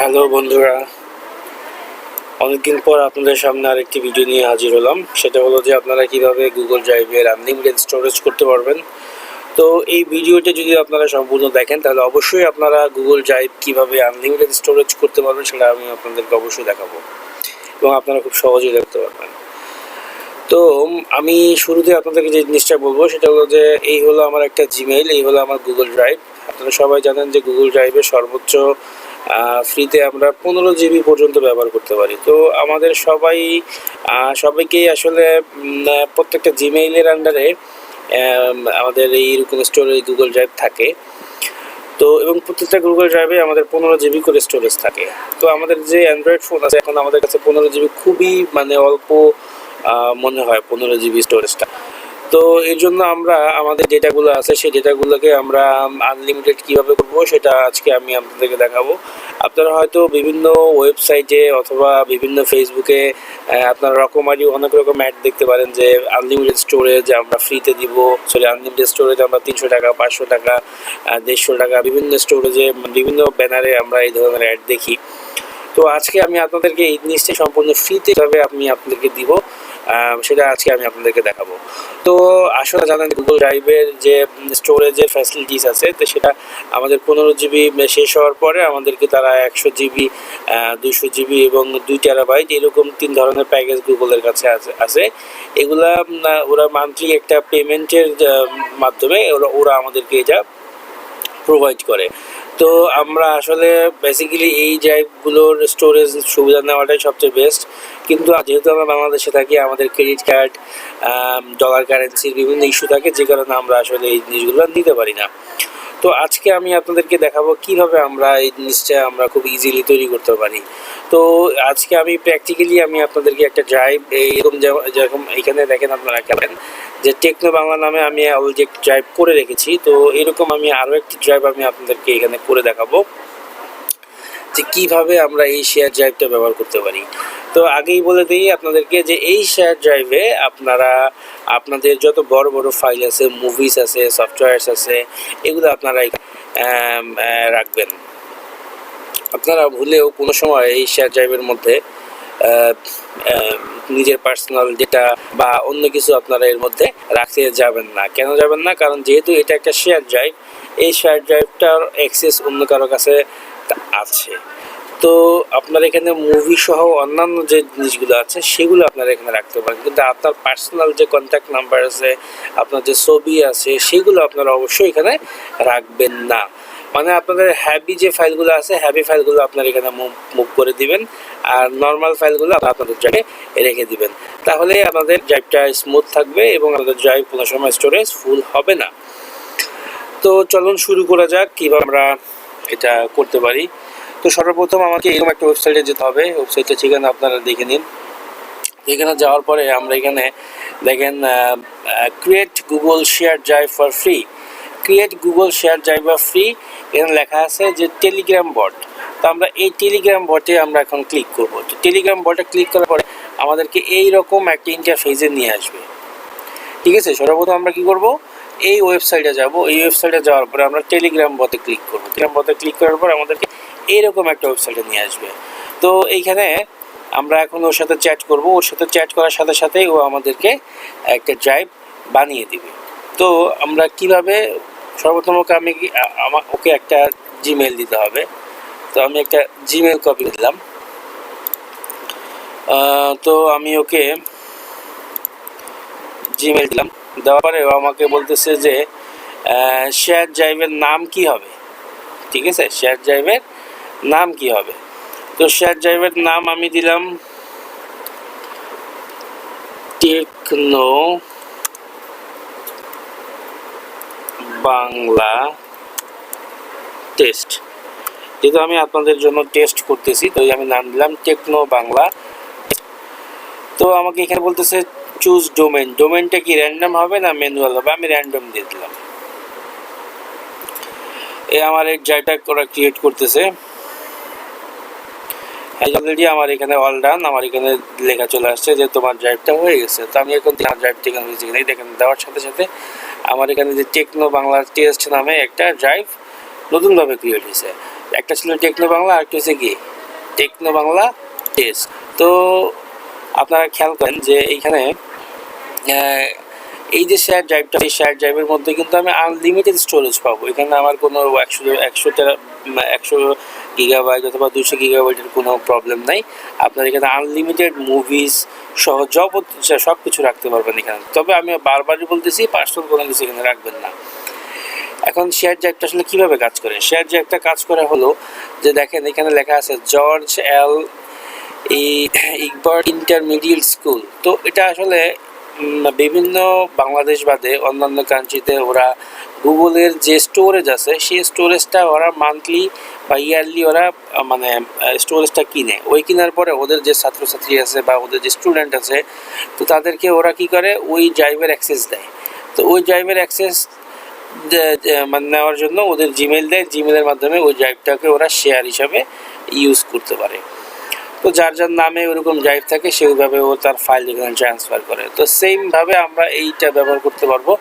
Hello বন্ধুরা, অনেকদিন পর আপনাদের সামনে আরেকটি ভিডিও নিয়ে হাজির হলাম। সেটা হলো যে আপনারা কিভাবে গুগল ড্রাইভের আনলিমিটেড স্টোরেজ করতে পারবেন। তো এই ভিডিওটা যদি আপনারা সম্পূর্ণ দেখেন তাহলে অবশ্যই আপনারা গুগল ড্রাইভ কিভাবে আনলিমিটেড স্টোরেজ করতে পারবেন সেটা আমি আপনাদেরকে অবশ্যই দেখাবো এবং আপনারা খুব সহজেই দেখতে পারবেন। তো আমি শুরুতে আপনাদেরকে যে জিনিসটা বলবো সেটা হলো যে এই হলো আমার একটা জিমেইল, এই হলো আমার গুগল ড্রাইভ। আপনারা সবাই জানেন যে গুগল ড্রাইভের সর্বোচ্চ ফ্রিতে আমরা 15 GB পর্যন্ত ব্যবহার করতে পারি। তো আমাদের সবাইকেই আসলে প্রত্যেকটা জিমেইলের আন্ডারে আমাদের এইরকম স্টোরেজ গুগল ড্রাইভ থাকে। তো এবং প্রত্যেকটা গুগল ড্রাইভে আমাদের 15 GB করে স্টোরেজ থাকে। তো আমাদের যে অ্যান্ড্রয়েড ফোন আছে এখন আমাদের কাছে 15 GB খুবই অল্প মনে হয় 15 GB স্টোরেজটা। তো এর জন্য আমরা আমাদের ডেটাগুলো আছে সেই ডেটাগুলোকে আমরা আনলিমিটেড কীভাবে করবো সেটা আজকে আমি আপনাদেরকে দেখাবো। আপনারা হয়তো বিভিন্ন ওয়েবসাইটে অথবা বিভিন্ন ফেসবুকে আপনারা অনেক রকম অ্যাড দেখতে পারেন যে আনলিমিটেড স্টোরেজ আমরা ফ্রিতে দিব, আনলিমিটেড স্টোরেজ আমরা 300 টাকা, 500 টাকা, 150 টাকা বিভিন্ন স্টোরেজে বিভিন্ন ব্যানারে আমরা এই ধরনের অ্যাড দেখি। তো আজকে আমি আপনাদেরকে এই জিনিসটা সম্পূর্ণ ফ্রিতে কীভাবে আমি আপনাদেরকে দিব সেটা আজকে আমি আপনাদেরকে দেখাবো। তো আসলে জানেন গুগল ড্রাইভের যে স্টোরেজের ফ্যাসিলিটিস আছে তো সেটা আমাদের 15 GB শেষ হওয়ার পরে আমাদেরকে তারা 100 GB, 200 GB এবং 2 TB এরকম 3 ধরনের প্যাকেজ গুগলের কাছে আছে। এগুলা ওরা মান্থলি একটা পেমেন্টের মাধ্যমে ওরা আমাদেরকে এটা প্রোভাইড করে। তো আমরা আসলে বেসিক্যালি এই ড্রাইভগুলোর স্টোরেজ সুবিধা নেওয়াটাই সবচেয়ে বেস্ট। কিন্তু যেহেতু আমরা বাংলাদেশে থাকি আমাদের ক্রেডিট কার্ড, ডলার কারেন্সির বিভিন্ন ইস্যু থাকে যে কারণে আমরা আসলে এই জিনিসগুলো নিতে পারি না। তো আজকে আমি আপনাদেরকে দেখাবো কিভাবে আমরা এই জিনিসটা আমরা খুব ইজিলি তৈরি করতে পারি। তো আজকে আমি প্র্যাকটিক্যালি আপনাদেরকে একটা ড্রাইভ যেরকম এখানে দেখেন আপনারা কেমন যে টেকনো বাংলা নামে আমি অলরেডি একটি ড্রাইভ করে রেখেছি। তো এরকম আমি আরও একটি ড্রাইভ আমি আপনাদেরকে এখানে করে দেখাবো যে কীভাবে আমরা এই শেয়ার ড্রাইভটা ব্যবহার করতে পারি। তো আগেই বলে দিই আপনাদেরকে যে এই শেয়ার ড্রাইভে আপনারা আপনাদের যত বড় বড় ফাইল আছে, মুভিস আছে, সফটওয়্যারস আছে, এগুলো আপনারা রাখবেন। আপনারা ভুলেও কোনো সময় এই শেয়ার ড্রাইভের মধ্যে নিজের পার্সোনাল ডেটা বা অন্য কিছু আপনারা এর মধ্যে রাখতে যাবেন না। কেন যাবেন না? কারণ যেহেতু এটা একটা শেয়ার ড্রাইভ, এই শেয়ার ড্রাইভটার অ্যাক্সেস অন্য কারো কাছে আছে। তো আপনারা এখানে মুভি সহ অন্যান্য যে জিনিসগুলো আছে সেগুলো আপনারা এখানে রাখতে পারেন, কিন্তু আপনার পার্সোনাল যে কন্ট্যাক্ট নাম্বার আছে, আপনার যে ছবি আছে সেগুলো আপনারা অবশ্যই এখানে রাখবেন না। মানে আপনাদের হ্যাবি যে ফাইলগুলো আছে হ্যাবি ফাইলগুলো আপনারা এখানে মুভ করে দিবেন আর নর্মাল ফাইলগুলো আপনাদের ড্রাইভে রেখে দিবেন। তাহলে আপনাদের ড্রাইভটা স্মুথ থাকবে এবং আপনাদের ড্রাইভ কোনো সময় স্টোরেজ ফুল হবে না। তো চলুন শুরু করা যাক কীভাবে আমরা এটা করতে পারি। তো সর্বপ্রথম আমাকে এরকম একটা ওয়েবসাইটে যেতে হবে। ওয়েবসাইটের ঠিকানা আপনারা দেখে নিন। এখানে যাওয়ার পরে আমরা এখানে দেখেন create Google share drive for free, create Google share drive for free এখানে লেখা আছে যে টেলিগ্রাম বট। তো আমরা এই টেলিগ্রাম বটে আমরা এখন ক্লিক করব। তো টেলিগ্রাম বটে ক্লিক করার পরে আমাদেরকে এইরকম একটা ইন্টারফেসে নিয়ে আসবে। ঠিক আছে, সর্বপ্রথম আমরা কী করব, এই ওয়েবসাইটে যাব। এই ওয়েবসাইটে যাওয়ার পরে আমরা টেলিগ্রাম বটে ক্লিক করব। টেলিগ্রাম বটে ক্লিক করার পর আমাদেরকে এইরকম একটা ওয়েবসাইটে নিয়ে আসবে। তো এইখানে আমরা এখন ওর সাথে চ্যাট করব। ওর সাথে চ্যাট করার সাথে সাথেই ও আমাদেরকে একটা ড্রাইভ বানিয়ে দিবে। তো আমরা কিভাবে, সর্বপ্রথম ওকে একটা জিমেল দিতে হবে। তো আমি একটা জিমেল কপি দিলাম। তো আমি ওকে জিমেল দিলাম, দেওয়ার পরে ও আমাকে বলতেছে যে শেয়ার ড্রাইভের নাম কি হবে। ঠিক আছে, শেয়ার ড্রাইভের নাম কি হবে। তো শেয়ার ড্রাইভের নাম আমি দিলাম টেকনো বাংলা টেস্ট। যেহেতু আমি আপনাদের জন্য টেস্ট করতেছি তো আমি নাম দিলাম টেকনো বাংলা। তো আমাকে এখানে বলতেছে চুজ ডোমেন। ডোমেনটা কি র্যান্ডম হবে না ম্যানুয়াল হবে? আমি র্যান্ডম দিয়ে দিলাম। আমার এই ড্রাইভটা ওরা ক্রিয়েট করতেছে। অলরেডি আমার এখানে অল ডান, আমার এখানে লেখা চলে আসছে যে তোমার ড্রাইভটা হয়ে গেছে। তো আমি এখন ড্রাইভটা এখানে দেখেন দেওয়ার সাথে সাথে আমার এখানে যে টেকনো বাংলা টেস্ট নামে একটা ড্রাইভ নতুনভাবে ক্রিয়েট হয়েছে। একটা ছিল টেকনো বাংলা, আরেকটা হচ্ছে কি টেকনো বাংলা টেস্ট। তো আপনারা খেয়াল করেন যে এইখানে এই যে শেয়ার ড্রাইভটা, এই শেয়ার ড্রাইভের মধ্যে কিন্তু আমি আনলিমিটেড স্টোরেজ পাবো। এখানে আমার কোনো 100 গিগাবাইট অথবা 200 গিগাবাইটের কোনো প্রবলেম নাই। আপনার এখানে আনলিমিটেড মুভিজ সহ সব কিছু রাখতে পারবেন এখানে। তবে আমি বারবারই বলতেছি পার্সোনাল কোনো কিছু এখানে রাখবেন না। এখন শেয়ার ড্রাইভটা আসলে কীভাবে কাজ করে? শেয়ার ড্রাইভটা কাজ করে হলো যে দেখেন এখানে লেখা আছে জর্জ এল ইকবার্ট ইন্টারমিডিয়েট স্কুল। তো এটা আসলে বিভিন্ন বাংলাদেশ বাদে অন্যান্য কান্ট্রিতে ওরা গুগলের যে স্টোরেজ আছে সেই স্টোরেজটা ওরা মান্থলি বা ইয়ারলি ওরা মানে স্টোরেজটা কিনে। ওই কেনার পরে ওদের যে ছাত্রছাত্রী আছে বা ওদের যে স্টুডেন্ট আছে, তো তাদেরকে ওরা কি করে ওই ড্রাইভের অ্যাক্সেস দেয়। তো ওই ড্রাইভের অ্যাক্সেস মানে নেওয়ার জন্য ওদের জিমেল দেয়, জিমেলের মাধ্যমে ওই ড্রাইভটাকে ওরা শেয়ার হিসাবে ইউজ করতে পারে। তো যার যার নামে ওরকম ড্রাইভ থাকে সেইভাবে ও তার ফাইল এখানে ট্রান্সফার করে। তো সেমভাবে আমরা এইটা ব্যবহার করতে পারবো।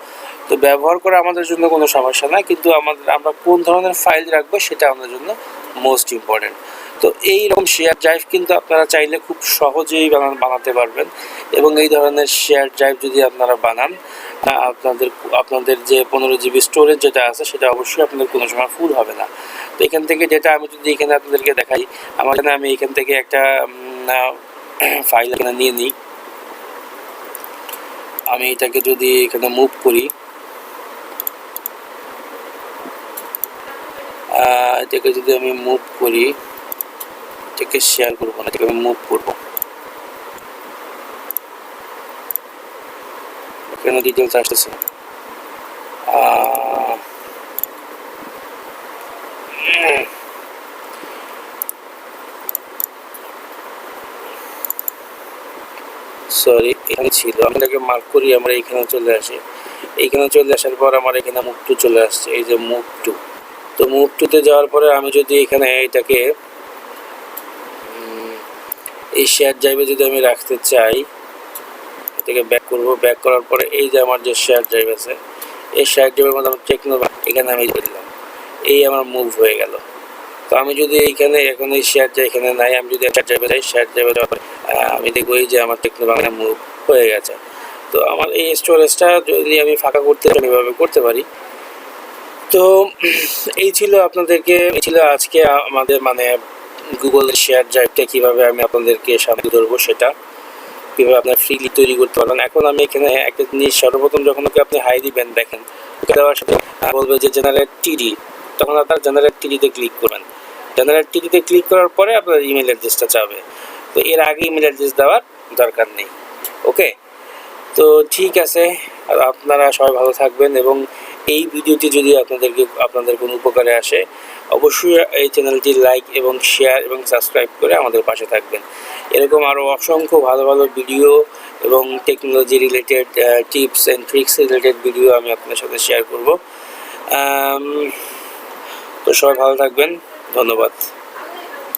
তো ব্যবহার করা আমাদের জন্য কোনো সমস্যা না, কিন্তু আমরা কোন ধরনের ফাইল রাখবো সেটা আমাদের জন্য মোস্ট ইম্পর্টেন্ট। তো এইরকম শেয়ার ড্রাইভ কিন্তু আপনারা চাইলে খুব সহজেই বানাতে পারবেন। এবং এই ধরনের শেয়ার ড্রাইভ যদি আপনারা বানান, আপনাদের যে 15 জিবি স্টোরেজ যেটা আছে সেটা অবশ্যই আপনাদের কোনো সময় ফুল হবে না। তো এখান থেকে যেটা আমি যদি এখানে আপনাদেরকে দেখাই, আমি এখান থেকে একটা ফাইল এখানে নিয়ে নিই। আমি এটাকে যদি এখানে মুভ করি, এটাকে যদি আমি মুভ করি, এটাকে শেয়ার করবো না, এটাকে আমি মুভ করবো। এখানে ডিটেলস আসতেছে। সরি, এখানে ছিল, আমি এটাকে মার্ক করি, আমরা এখানে চলে আসি। এইখানে চলে আসার পর আমার এখানে মুভ টু চলে আসছে, এই যে মুভ টু। তো মুভ টুতে যাওয়ার পরে আমি যদি এখানে এটাকে এই শেয়ার ড্রাইভে যদি আমি রাখতে চাই, এটাকে ব্যাক করব। ব্যাক করার পরে এই যে আমার যে শেয়ার ড্রাইভ আছে, এই শেয়ার ড্রাইভের মধ্যে আমার টেকনো এখানে আমি দিলাম, এই আমার মুভ হয়ে গেল। তো আমি যদি এইখানে এখন এই শেয়ার ড্রাইভ এখানে নাই, আমি যদি শেয়ার ড্রাইভে যাই, শেয়ার ড্রাইভে যাওয়ার পরে আমি দেখবো এই যে আমার টেকনো বাংলা মুভ হয়ে গেছে। তো আমার এই স্টোরেজটা যদি আমি ফাঁকা করতে চাই এভাবে করতে পারি। তো এই ছিল আজকে আমাদের মানে গুগলের শেয়ার ড্রাইভটা কীভাবে আমি আপনাদেরকে সামনে ধরবো, সেটা কীভাবে আপনার ফ্রিলি তৈরি করতে পারবেন। এখন আমি এখানে একটা জিনিস সর্বপ্রথম যখন ওকে আপনি হাই দিবেন, দেখেন দেওয়ার সাথে বলবে যে জেনারেট টিডি, তখন আপনার জেনারেট টিডিতে ক্লিক করবেন। জেনারেট টিডিতে ক্লিক করার পরে আপনার ইমেল অ্যাড্রেসটা চাবে। তো এর আগে ইমেল অ্যাড্রেস দেওয়ার দরকার নেই। ওকে, তো ঠিক আছে, আর আপনারা সবাই ভালো থাকবেন। এবং এই ভিডিওটি যদি আপনাদের কোনো উপকারে আসে, অবশ্যই এই চ্যানেলটি লাইক এবং শেয়ার এবং সাবস্ক্রাইব করে আমাদের পাশে থাকবেন। এরকম আরও অসংখ্য ভালো ভালো ভিডিও এবং technology related tips and tricks related video আমি আপনাদের সাথে শেয়ার করব। তো সবাই ভালো থাকবেন, ধন্যবাদ।